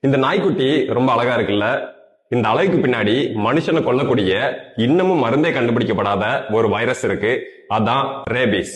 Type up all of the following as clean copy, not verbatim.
இந்த நாய்க்குட்டி ரொம்ப அழகா இருக்குல்ல. இந்த அழகுக்கு பின்னாடி மனுஷனை கொல்லக்கூடிய இன்னமும் மருந்தே கண்டுபிடிக்கப்படாத ஒரு வைரஸ் இருக்கு. அதான் ரேபிஸ்.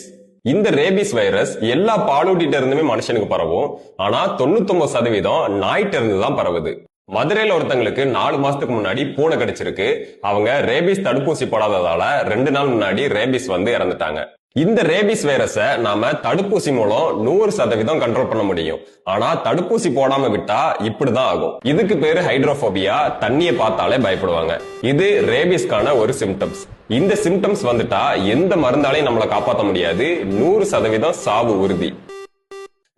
இந்த ரேபிஸ் வைரஸ் எல்லா பாலூட்டிட்ட இருந்துமே மனுஷனுக்கு பரவும். ஆனா 99% நாய்கிட்ட இருந்து தான் பரவுது. மதுரையில ஒருத்தங்களுக்கு 4 மாசத்துக்கு முன்னாடி பூனை கடிச்சிருக்கு. அவங்க ரேபிஸ் தடுப்பூசி போடாததால 2 நாள் முன்னாடி ரேபிஸ் வந்து இறந்துட்டாங்க. இந்த ரேபிஸ் வைரஸ நாம தடுப்பூசி மூலம் 100% கண்ட்ரோல் பண்ண முடியும். ஆனா தடுப்பூசி போடாம விட்டா இப்படிதான் ஆகும். இதுக்கு பேரு ஹைட்ரோபோபியா. தண்ணியை பார்த்தாலே பயப்படுவாங்க. இது ரேபிஸ்கான ஒரு சிம்டம்ஸ். இந்த சிம்டம்ஸ் வந்துட்டா எந்த மருந்தாலையும் நம்மளை காப்பாற்ற முடியாது. 100% சாவு உறுதி.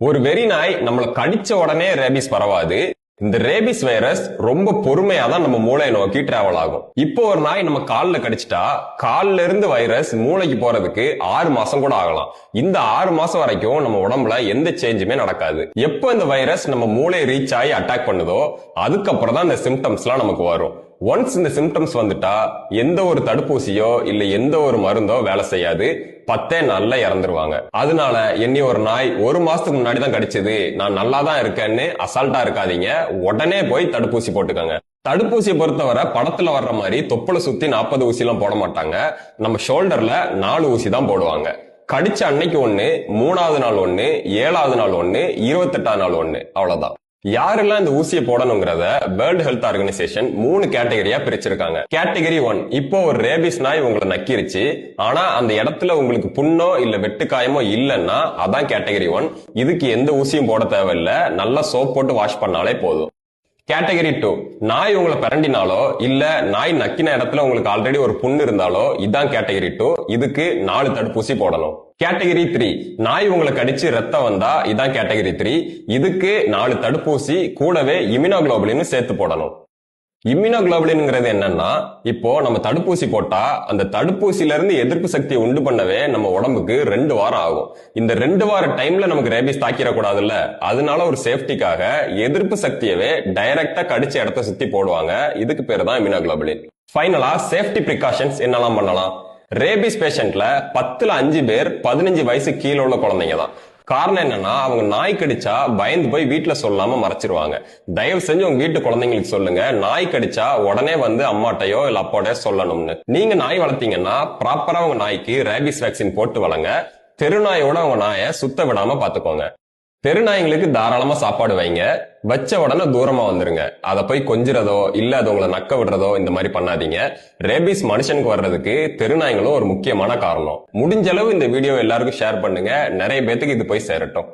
ஒரு வெறி நாய் நம்மளை கடிச்ச உடனே ரேபிஸ் பரவாது. இந்த ரேபிஸ் வைரஸ் ரொம்ப பொறுமையா தான் நம்ம மூளையை நோக்கி டிராவல் ஆகும். இப்போ ஒரு நாய் நம்ம கால்ல கடிச்சிட்டா கால்ல இருந்து வைரஸ் மூளைக்கு போறதுக்கு 6 மாசம் கூட ஆகலாம். இந்த 6 மாசம் வரைக்கும் நம்ம உடம்புல எந்த சேஞ்சுமே நடக்காது. எப்போ இந்த வைரஸ் நம்ம மூளையை ரீச் ஆகி அட்டாக் பண்ணுதோ அதுக்கப்புறம் தான் இந்த சிம்டம்ஸ் எல்லாம் நமக்கு வரும். ஒன்ஸ் இந்த சிம்டம்ஸ் வந்துட்டா எந்த ஒரு தடுப்பூசியோ இல்ல எந்த ஒரு மருந்தோ வேலை செய்யாது. 10 நாள்ல இறந்துருவாங்க. அதனால என்னை ஒரு நாய் 1 மாசத்துக்கு முன்னாடி தான் கடிச்சது, நான் நல்லா தான் இருக்கேன்னு அசால்ட்டா இருக்காதீங்க. உடனே போய் தடுப்பூசி போட்டுக்கோங்க. தடுப்பூசியை பொறுத்தவரை படத்துல வர்ற மாதிரி தொப்புளை சுத்தி 40 ஊசி எல்லாம் போட மாட்டாங்க. நம்ம ஷோல்டர்ல 4 ஊசி தான் போடுவாங்க. கடிச்ச அன்னைக்கு 1, 3வது நாள் 1, 7வது நாள் 1, 28வது நாள் 1, அவ்வளவுதான். யாரெல்லாம் இந்த ஊசியை போடணுங்கிறத வேர்ல்ட் ஹெல்த் ஆர்கனைசேஷன் 3 கேட்டகரியா பிரிச்சிருக்காங்க. கேட்டகரி 1, இப்போ ஒரு ரேபிஸ் நாய் உங்களை நக்கிருச்சு, ஆனா அந்த இடத்துல உங்களுக்கு புண்ணோ இல்ல வெட்டுக்காயமோ இல்லைன்னா அதான் கேட்டகரி 1. இதுக்கு எந்த ஊசியும் போட தேவையில்லை, நல்லா சோப் போட்டு வாஷ் பண்ணாலே போதும். கேட்டகரி 2, நாய் உங்களை பிரண்டினாலோ இல்ல நாய் நக்கின இடத்துல உங்களுக்கு ஆல்ரெடி ஒரு புண்ணு இருந்தாலோ இதான் கேட்டகரி 2. இதுக்கு 4 தடுப்பூசி போடணும். கேட்டகரி 3, நாய் உங்களை கடிச்சு ரத்தம் வந்தா இதான் கேட்டகரி 3. இதுக்கு 4 தடுப்பூசி கூடவே இம்யூனோகுளோபுலின் சேர்த்து போடணும். இம்யூனோகுளோபுலின்ங்கிறது என்னன்னா, இப்போ நம்ம தடுப்பூசி போட்டா அந்த தடுப்பூசியில இருந்து எதிர்ப்பு சக்தியை உண்டு பண்ணவே நம்ம உடம்புக்கு 2 வாரம் ஆகும். இந்த 2 வார டைம்ல நமக்கு ரேபிஸ் தாக்கிடக்கூடாதுல்ல, அதனால ஒரு சேஃப்டிக்காக எதிர்ப்பு சக்தியவே டைரக்டா கடிச்ச இடத்த சுத்தி போடுவாங்க. இதுக்கு பேரு தான் இம்யூனோகுளோபுலின். ஃபைனலா சேஃப்டி பிரிகாஷன்ஸ் என்னெல்லாம் பண்ணலாம்? ரேபிஸ் பேஷண்ட்ல 10ல் 5 பேர் 15 வயசு கீழே உள்ள குழந்தைங்க தான். காரணம் என்னன்னா, அவங்க நாய் கடிச்சா பயந்து போய் வீட்டுல சொல்லாம மறைச்சிருவாங்க. தயவு செஞ்சு உங்க வீட்டு குழந்தைங்களுக்கு சொல்லுங்க, நாய் கடிச்சா உடனே வந்து அம்மாட்டையோ இல்ல அப்பாட்டையோ சொல்லணும்னு. நீங்க நாய் வளர்த்தீங்கன்னா ப்ராப்பரா உங்க நாய்க்கு ரேபிஸ் வேக்சின் போட்டு வளங்க. தெருநாயோட உங்க நாயை சுத்த விடாம பாத்துக்கோங்க. தெருநாய்களுக்கு தாராளமா சாப்பாடு வைங்க. வச்ச உடனே தூரமா வந்துருங்க. அதை போய் கொஞ்சிறதோ இல்ல அது உங்களை நக்க விடுறதோ இந்த மாதிரி பண்ணாதீங்க. ரேபிஸ் மனுஷனுக்கு வர்றதுக்கு தெருநாய்களும் ஒரு முக்கியமான காரணம். முடிஞ்ச அளவு இந்த வீடியோ எல்லாருக்கும் ஷேர் பண்ணுங்க. நிறைய பேத்துக்கு இது போய் சேரட்டும்.